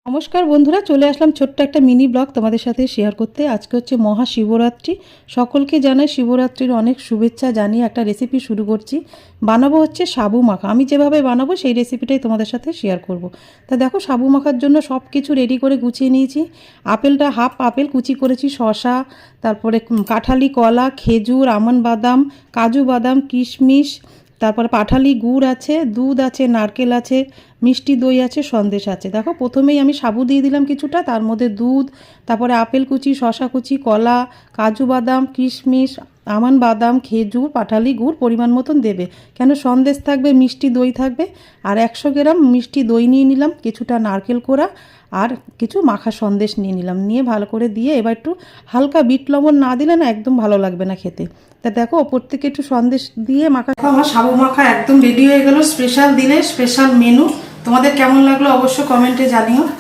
নমস্কার বন্ধুরা, চলে আসলাম ছোট্ট একটা মিনি ব্লগ তোমাদের সাথে শেয়ার করতে। আজকে হচ্ছে মহাশিবরাত্রি। সকলকে জানাই শিবরাত্রির অনেক শুভেচ্ছা জানিয়ে একটা রেসিপি শুরু করছি। বানাবো হচ্ছে সাবু মাখা। আমি যেভাবে বানাবো সেই রেসিপিটাই তোমাদের সাথে শেয়ার করব। তা দেখো, সাবু মাখার জন্য সব কিছু রেডি করে গুছিয়ে নিয়েছি। আপেলটা হাফ আপেল কুচি করেছি, শসা, তারপরে কাঁঠালি কলা, খেজুর, আমন্ড বাদাম, কাজু বাদাম, কিশমিশ, তারপরে পাটালি গুড় আছে, দুধ আছে, নারকেল আছে, মিষ্টি দই আছে, সন্দেশ আছে। দেখো, প্রথমেই আমি সাবু দিয়ে দিলাম কিছুটা, তার মধ্যে দুধ, তারপরে আপেল কুচি, শসা কুচি, কলা, কাজু বাদাম, কিশমিশ, আমন্ড বাদাম, খেজুর, পাটালি গুড় পরিমাণ মতন দেবে, কেন সন্দেশ থাকবে, মিষ্টি দই থাকবে। আর 100 গ্রাম মিষ্টি দই নিয়ে নিলাম, কিছুটা নারকেল কোড়া আর কিছু মাখা সন্দেশ নিয়ে নিলাম। নিয়ে ভালো করে দিয়ে এবার একটু হালকা বিট লবণ না দিলে না একদম ভালো লাগবে না খেতে। তা দেখো, ওপর থেকে একটু সন্দেশ দিয়ে মাখা, আমার সাবু মাখা একদম রেডি হয়ে গেল। স্পেশাল দিনে স্পেশাল মেনু। তোমাদের কেমন লাগলো অবশ্য কমেন্টে জানিও।